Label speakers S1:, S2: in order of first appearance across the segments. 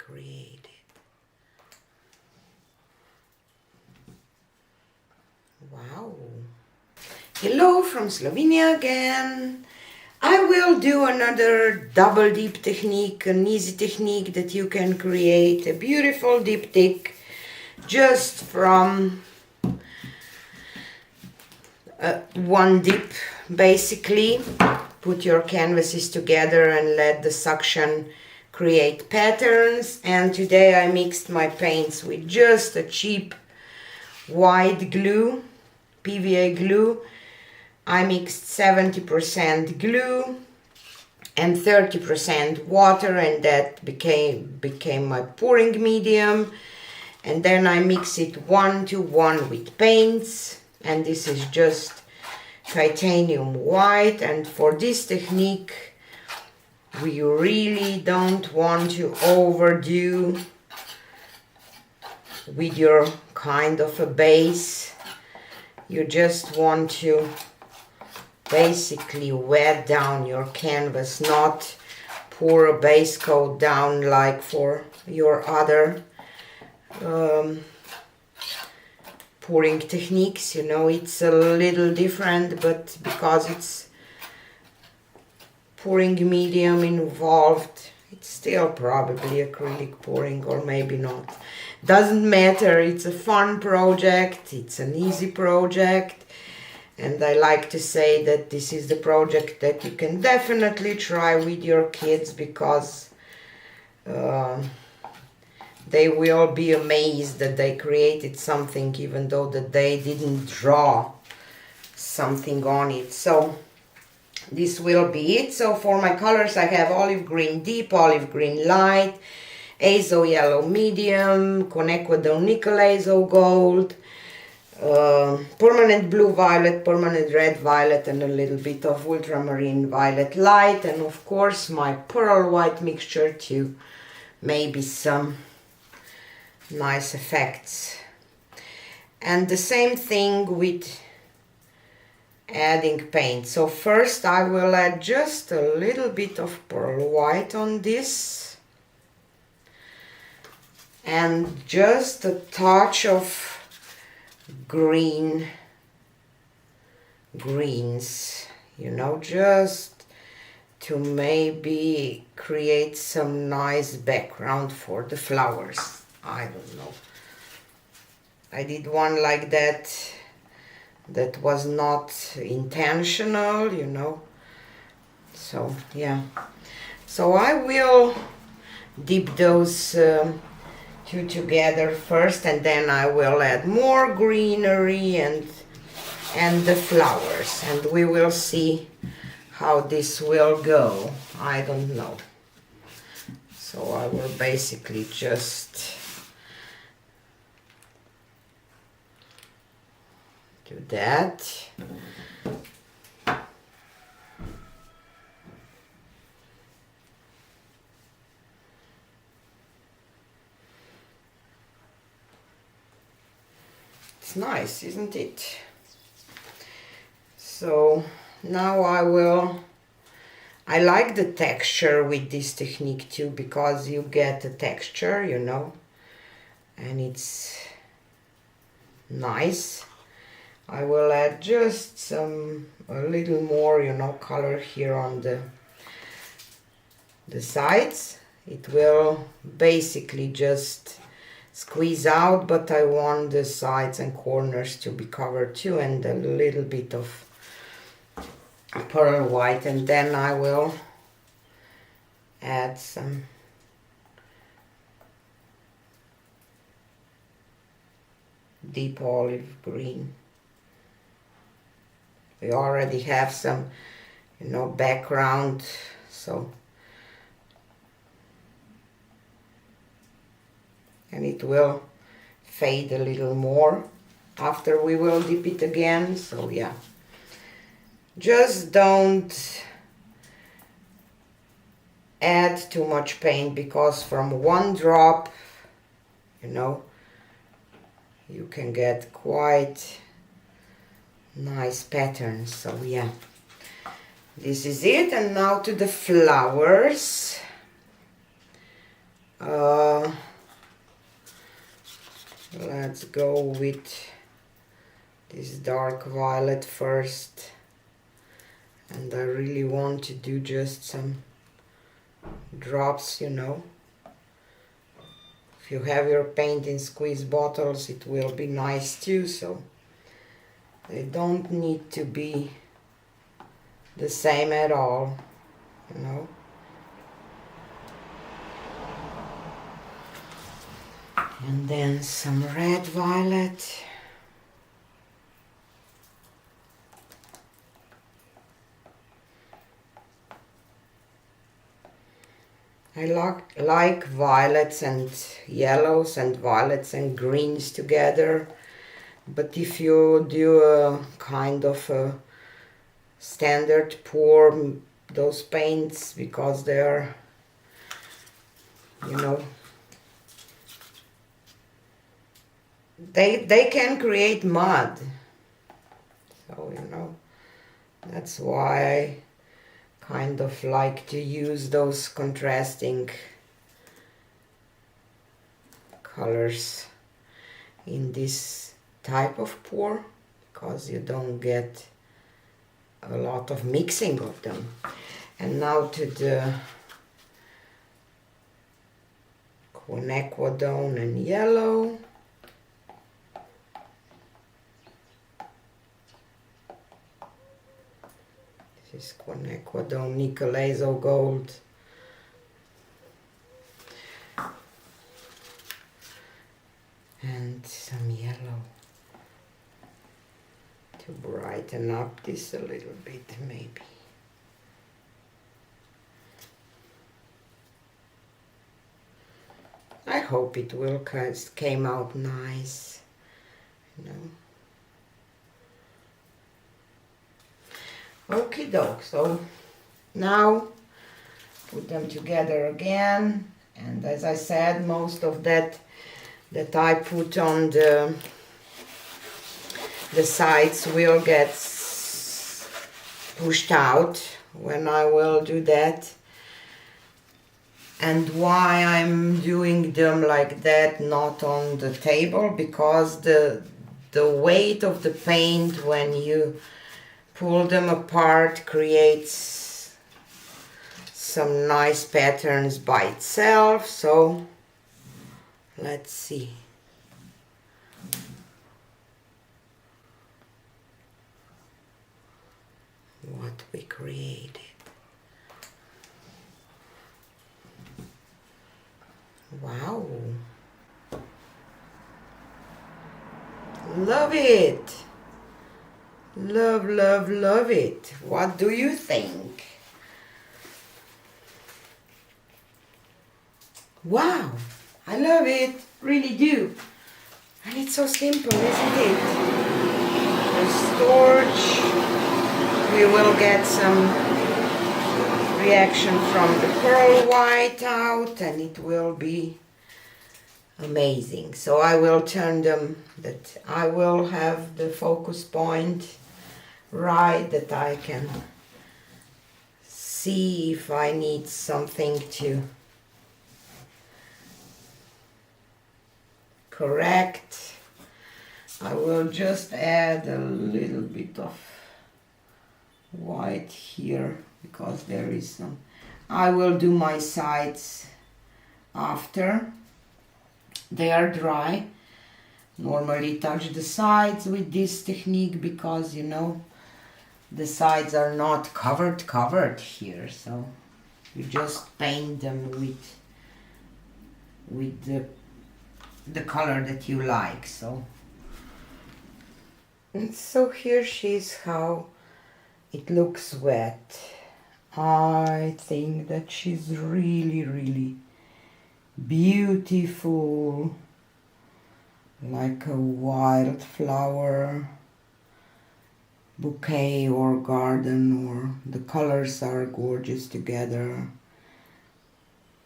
S1: created. Wow. Hello from Slovenia again. I will do another double dip technique, an easy technique that you can create a beautiful diptych just from one dip. Basically, put your canvases together and let the suction create patterns. And today I mixed my paints with just a cheap white glue, PVA glue. I mixed 70% glue and 30% water, and that became my pouring medium. And then I mix it 1-to-1 with paints, and this is just titanium white. And for this technique we really don't want to overdo with your kind of a base. You just want to basically wet down your canvas, not pour a base coat down like for your other pouring techniques. You know, it's a little different, but because it's pouring medium involved, it's still probably acrylic pouring, or maybe not. Doesn't matter. It's a fun project, it's an easy project, and I like to say that this is the project that you can definitely try with your kids, because they will be amazed that they created something even though that they didn't draw something on it. So this will be it. So for my colors I have olive green deep, olive green light, azo yellow medium, quinacridone nickel azo gold, permanent blue violet, permanent red violet, and a little bit of ultramarine violet light, and of course my pearl white mixture to maybe some nice effects. And the same thing with adding paint. So first I will add just a little bit of pearl white on this, and just a touch of greens, you know, just to maybe create some nice background for the flowers. I don't know, I did one like that was not intentional, you know. So yeah, so I will dip those two together first, and then I will add more greenery and the flowers, and we will see how this will go. I don't know. So I will basically just do that. It's nice, isn't it? So now I like the texture with this technique too, because you get a texture, you know, and it's nice. I will add just a little more, you know, color here on the sides. It will basically just squeeze out, but I want the sides and corners to be covered too, and a little bit of pearl white. And then I will add some deep olive green. We already have some, you know, background, so, and it will fade a little more after we will dip it again. So yeah, just don't add too much paint, because from one drop, you know, you can get quite nice patterns. So yeah, this is it. And now to the flowers. Uh, let's go with this dark violet first. And I really want to do just some drops, you know. If you have your paint in squeeze bottles, it will be nice too, so they don't need to be the same at all, you know. And then some red violet. I like violets and yellows and violets and greens together, but if you do a kind of a standard pour, those paints, because they're, you know, they can create mud, so you know, that's why I kind of like to use those contrasting colors in this type of pour, because you don't get a lot of mixing of them. And now to the quinacridone and yellow. This is quinacridone nickel azo gold. And some yellow to brighten up this a little bit, maybe. I hope it will came out nice, you know. Okie doke, so now put them together again, and as I said, most of that I put on the sides will get pushed out when I will do that. And why I'm doing them like that, not on the table, because the weight of the paint when you pull them apart creates some nice patterns by itself. So let's see. What we created. Wow. Love it. Love, love, love it. What do you think? Wow, I love it, really do. And it's so simple, isn't it? The storage, we will get some reaction from the pearl white out, and it will be amazing. So I will turn them, that I will have the focus point right, that I can see if I need something to correct. I will just add a little bit of white here, because there is some. I will do my sides after they are dry. Normally touch the sides with this technique, because you know the sides are not covered here, so you just paint them with the color that you like. So and so here she's how it looks wet. I think that she's really, really beautiful, like a wildflower bouquet or garden, or the colors are gorgeous together.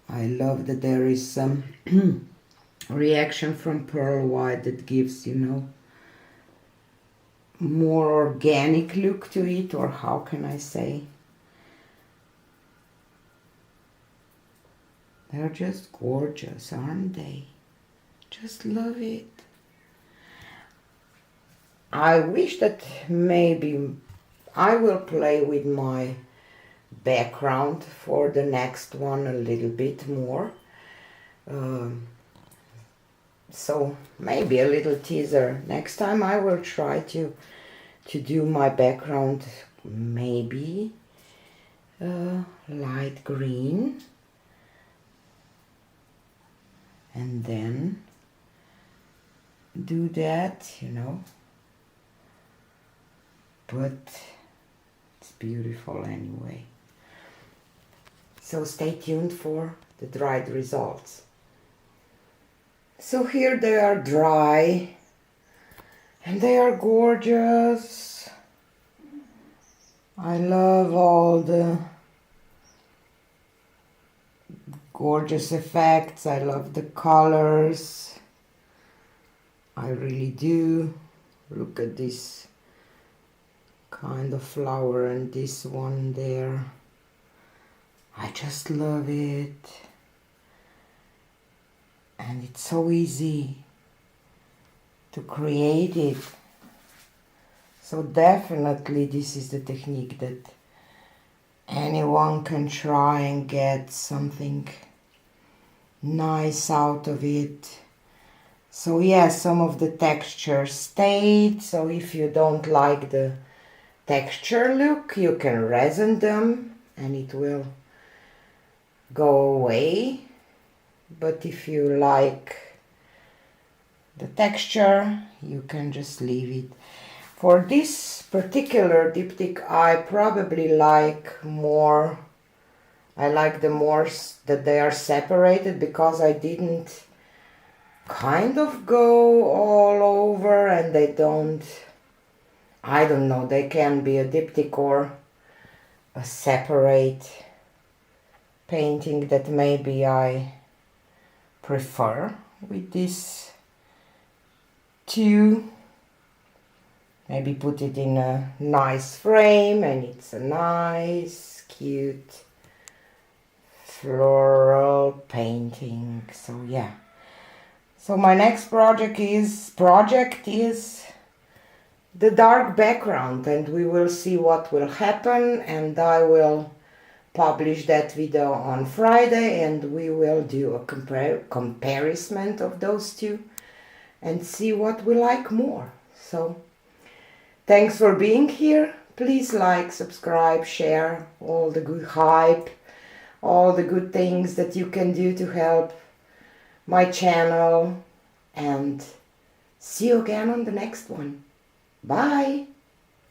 S1: I love that there is some reaction from pearl white that gives, you know, more organic look to it, or how can I say? They're just gorgeous, aren't they? Just love it. I wish that maybe I will play with my background for the next one a little bit more. So maybe a little teaser. Next time I will try to do my background maybe light green, and then do that, you know. But it's beautiful anyway. So stay tuned for the dried results. So here they are dry, and they are gorgeous. I love all the gorgeous effects. I love the colors. I really do. Look at this kind of flower and this one there. I just love it. And it's so easy to create it. So definitely this is the technique that anyone can try and get something nice out of it. So yes, some of the texture stayed. So if you don't like the texture look, you can resin them and it will go away. But if you like the texture, you can just leave it. For this particular diptych, I probably like more, I like the more that they are separated, because I didn't kind of go all over, and they don't, I don't know, they can be a diptych or a separate painting that maybe I prefer with this two. Maybe put it in a nice frame and it's a nice, cute floral painting. So yeah. So my next project is the dark background, and we will see what will happen, and I will publish that video on Friday, and we will do a comparison of those two and see what we like more. So thanks for being here. Please like, subscribe, share all the good hype, all the good things that you can do to help my channel, and see you again on the next one. Bye!